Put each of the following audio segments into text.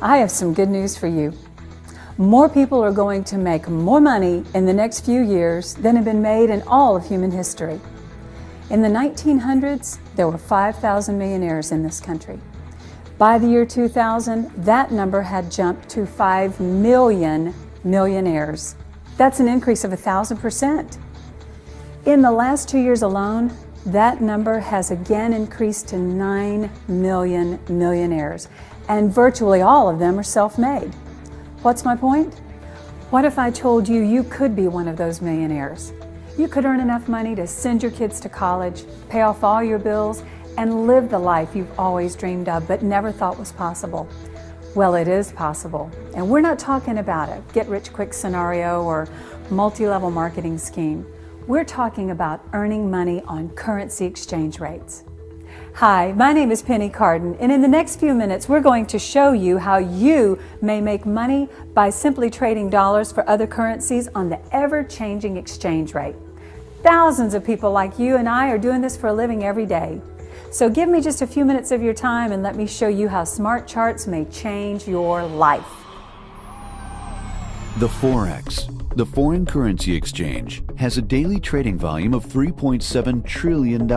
I have some good news for you. More people are going to make more money in the next few years than have been made in all of human history. In the 1900s, there were 5,000 millionaires in this country. By the year 2000, that number had jumped to 5 million millionaires. That's an increase of 1,000%. In the last 2 years alone, that number has again increased to 9 million millionaires. And virtually all of them are self-made. What's my point? What if I told you you could be one of those millionaires? You could earn enough money to send your kids to college, pay off all your bills, and live the life you've always dreamed of but never thought was possible. Well, it is possible. And we're not talking about a get-rich-quick scenario or multi-level marketing scheme. We're talking about earning money on currency exchange rates. Hi, my name is Penny Carden, and in the next few minutes we're going to show you how you may make money by simply trading dollars for other currencies on the ever-changing exchange rate. Thousands of people like you and I are doing this for a living every day. So give me just a few minutes of your time and let me show you how SmartCharts may change your life. The Forex, the foreign currency exchange, has a daily trading volume of $3.7 trillion,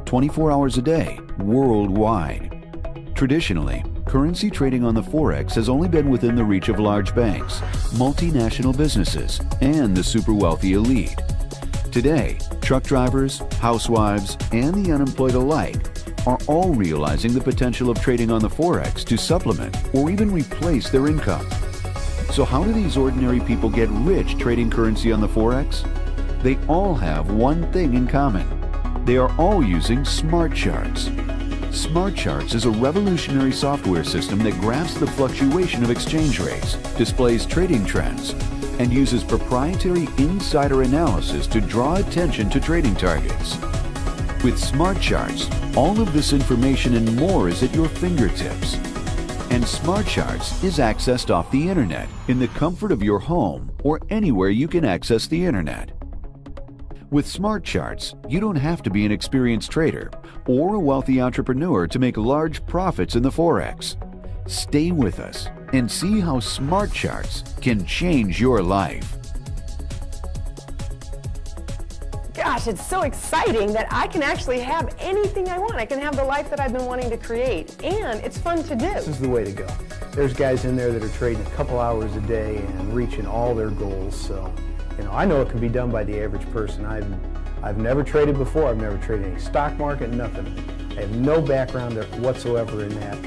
24 hours a day, worldwide. Traditionally, currency trading on the Forex has only been within the reach of large banks, multinational businesses, and the super wealthy elite. Today, truck drivers, housewives, and the unemployed alike are all realizing the potential of trading on the Forex to supplement or even replace their income. So how do these ordinary people get rich trading currency on the Forex? They all have one thing in common. They are all using SmartCharts. SmartCharts is a revolutionary software system that graphs the fluctuation of exchange rates, displays trading trends, and uses proprietary insider analysis to draw attention to trading targets. With SmartCharts, all of this information and more is at your fingertips. And SmartCharts is accessed off the internet in the comfort of your home or anywhere you can access the internet. With SmartCharts, you don't have to be an experienced trader or a wealthy entrepreneur to make large profits in the Forex. Stay with us and see how SmartCharts can change your life. Gosh, it's so exciting that I can actually have anything I want. I can have the life that I've been wanting to create, and it's fun to do. This is the way to go. There's guys in there that are trading a couple hours a day and reaching all their goals. So, I know it can be done by the average person. I've never traded before. I've never traded any stock market, nothing. I have no background whatsoever in that,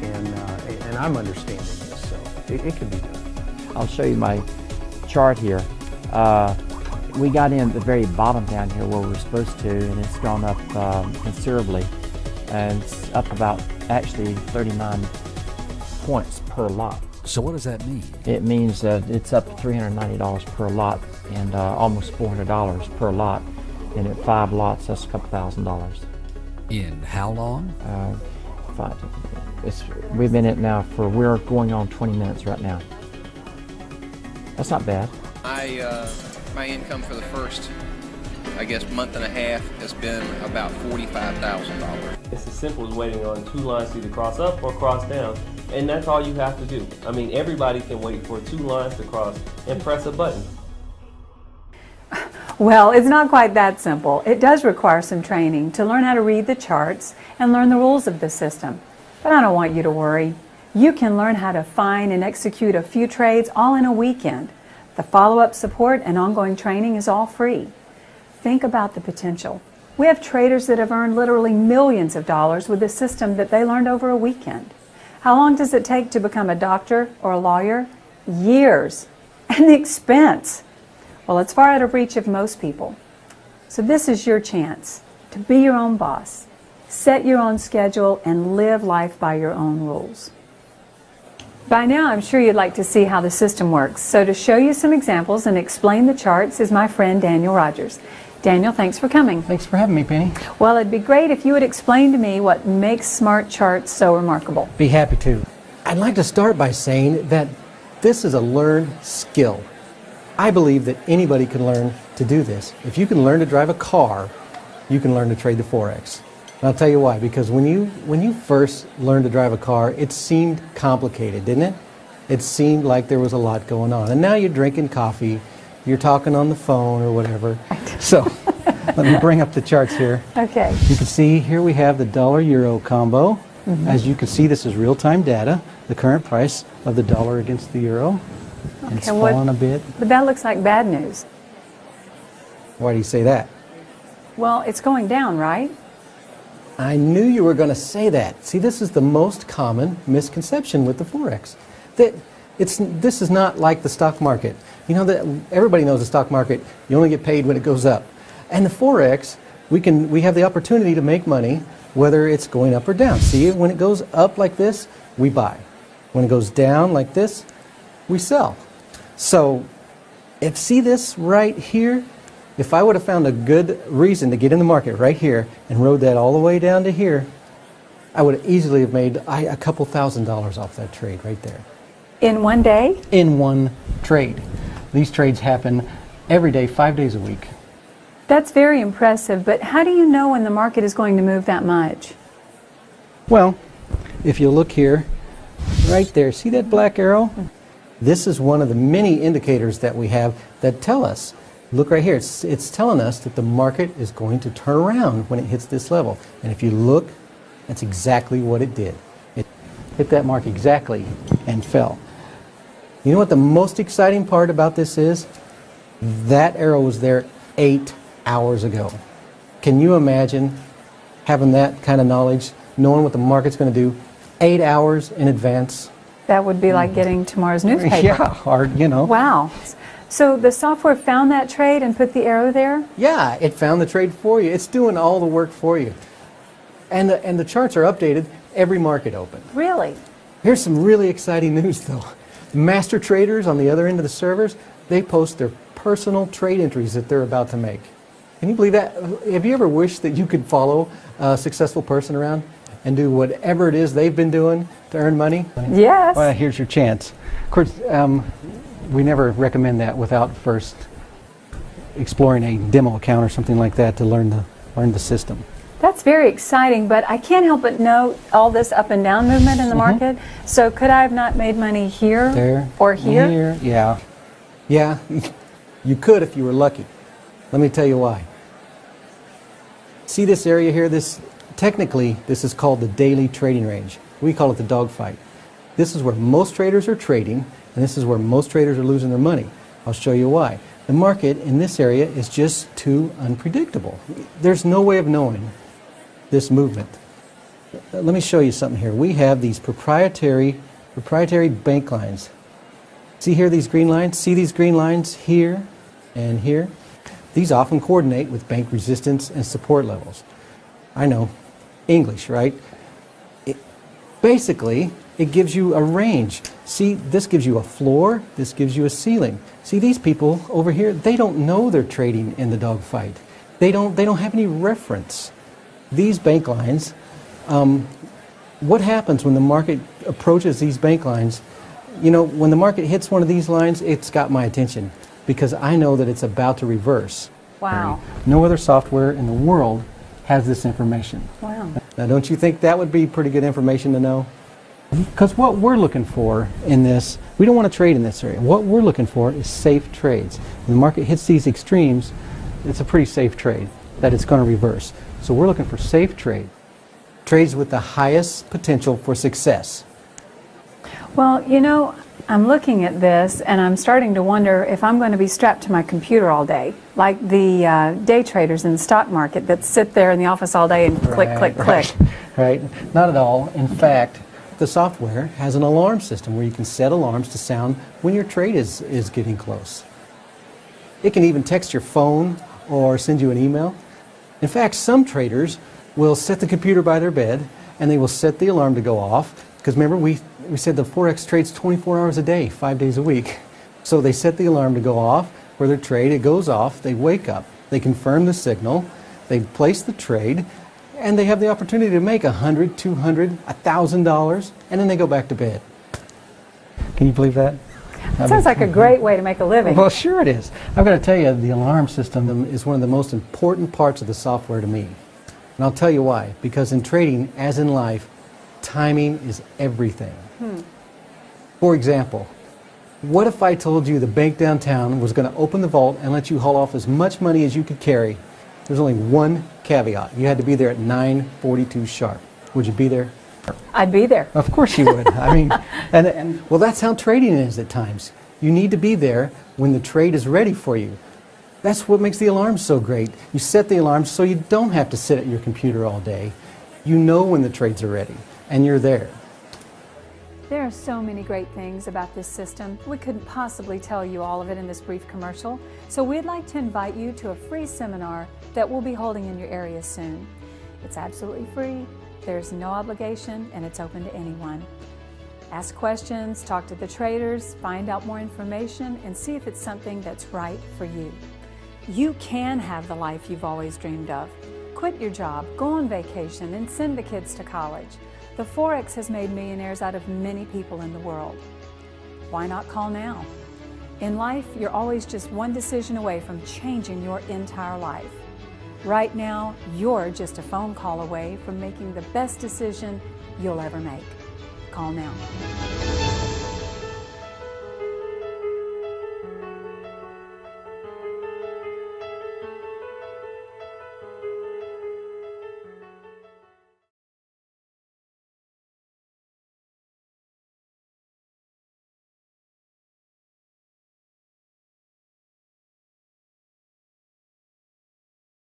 and I'm understanding this, so it can be done. I'll show you my chart here. We got in at the very bottom down here where we're supposed to, and it's gone up considerably, and it's up about actually 39 points per lot. So what does that mean? It means that it's up $390 per lot and almost $400 per lot, and at 5 lots that's a couple $1,000. In how long? We've been in it now we're going on 20 minutes right now. That's not bad. My income for the first, month and a half has been about $45,000. It's as simple as waiting on 2 lines to either cross up or cross down, and that's all you have to do. Everybody can wait for 2 lines to cross and press a button. Well, it's not quite that simple. It does require some training to learn how to read the charts and learn the rules of the system. But I don't want you to worry. You can learn how to find and execute a few trades all in a weekend. The follow-up support and ongoing training is all free. Think about the potential. We have traders that have earned literally millions of dollars with a system that they learned over a weekend. How long does it take to become a doctor or a lawyer? Years. And the expense. Well, it's far out of reach of most people. So this is your chance to be your own boss. Set your own schedule and live life by your own rules. By now, I'm sure you'd like to see how the system works. So to show you some examples and explain the charts is my friend Daniel Rogers. Daniel, thanks for coming. Thanks for having me, Penny. Well, it'd be great if you would explain to me what makes SmartCharts so remarkable. Be happy to. I'd like to start by saying that this is a learned skill. I believe that anybody can learn to do this. If you can learn to drive a car, you can learn to trade the Forex. And I'll tell you why, because when you first learned to drive a car, it seemed complicated, didn't it? It seemed like there was a lot going on. And now you're drinking coffee, you're talking on the phone or whatever. So let me bring up the charts here. Okay. You can see here we have the dollar-euro combo. As you can see, this is real-time data, the current price of the dollar against the euro. And it's fallen a bit. But that looks like bad news. Why do you say that? Well, it's going down, right? I knew you were going to say that. See, this is the most common misconception with the Forex. This is not like the stock market. You know that everybody knows the stock market, you only get paid when it goes up. And the Forex, we have the opportunity to make money whether it's going up or down. See, when it goes up like this, we buy. When it goes down like this, we sell. So, see this right here? If I would have found a good reason to get in the market right here and rode that all the way down to here, I would have easily have made a couple $1,000s off that trade right there. In one day? In one trade. These trades happen every day, 5 days a week. That's very impressive, but how do you know when the market is going to move that much? Well, if you look here, right there, see that black arrow? This is one of the many indicators that we have that tell us. Look right here, it's telling us that the market is going to turn around when it hits this level. And if you look, that's exactly what it did. It hit that mark exactly and fell. You know what the most exciting part about this is? That arrow was there 8 hours ago. Can you imagine having that kind of knowledge, knowing what the market's going to do 8 hours in advance? That would be like getting tomorrow's newspaper. Yeah, or, you know. Wow. So the software found that trade and put the arrow there? Yeah, it found the trade for you. It's doing all the work for you. And the charts are updated every market open. Really? Here's some really exciting news, though. Master traders on the other end of the servers, they post their personal trade entries that they're about to make. Can you believe that? Have you ever wished that you could follow a successful person around and do whatever it is they've been doing to earn money? Yes. Well, here's your chance. Of course, we never recommend that without first exploring a demo account or something like that to learn the system. That's very exciting, but I can't help but note all this up and down movement in the market. So could I have not made money here there, or here? Here, yeah. Yeah, you could if you were lucky. Let me tell you why. See this area here? Technically, this is called the daily trading range. We call it the dogfight. This is where most traders are trading, and this is where most traders are losing their money. I'll show you why. The market in this area is just too unpredictable. There's no way of knowing this movement. Let me show you something here. We have these proprietary bank lines. See here these green lines? See these green lines here and here? These often coordinate with bank resistance and support levels. I know, English, right? Basically, it gives you a range. See, this gives you a floor, this gives you a ceiling. See, these people over here, they don't know they're trading in the dogfight. They don't have any reference. These bank lines, what happens when the market approaches these bank lines? You know, when the market hits one of these lines, it's got my attention because I know that it's about to reverse. Wow. No other software in the world has this information. Wow. Now, don't you think that would be pretty good information to know? Because what we're looking for in this, we don't want to trade in this area. What we're looking for is safe trades. When the market hits these extremes, it's a pretty safe trade that it's going to reverse. So we're looking for safe trades with the highest potential for success. Well, you know, I'm looking at this and I'm starting to wonder if I'm going to be strapped to my computer all day, like the day traders in the stock market that sit there in the office all day and click, click, click. Right. Not at all. In fact, the software has an alarm system where you can set alarms to sound when your trade is getting close. It can even text your phone or send you an email. In fact, some traders will set the computer by their bed, and they will set the alarm to go off. Because remember, we said the Forex trades 24 hours a day, 5 days a week. So they set the alarm to go off for their trade. It goes off. They wake up. They confirm the signal. They place the trade. And they have the opportunity to make $100, $200, $1,000. And then they go back to bed. Can you believe that? Sounds like a great way to make a living. Well, sure it is. I've got to tell you, the alarm system is one of the most important parts of the software to me. And I'll tell you why. Because in trading, as in life, timing is everything. For example, what if I told you the bank downtown was going to open the vault and let you haul off as much money as you could carry? There's only one caveat. You had to be there at 9:42 sharp. Would you be there? I'd be there. Of course you would. I mean, and well, that's how trading is at times. You need to be there when the trade is ready for you. That's what makes the alarm so great. You set the alarm so you don't have to sit at your computer all day. You know when the trades are ready, and you're there. There are so many great things about this system. We couldn't possibly tell you all of it in this brief commercial, so we'd like to invite you to a free seminar that we'll be holding in your area soon. It's absolutely free. There's no obligation, and it's open to anyone. Ask questions, talk to the traders, find out more information, and see if it's something that's right for you. You can have the life you've always dreamed of. Quit your job, go on vacation, and send the kids to college. The Forex has made millionaires out of many people in the world. Why not call now? In life, you're always just one decision away from changing your entire life. Right now, you're just a phone call away from making the best decision you'll ever make. Call now.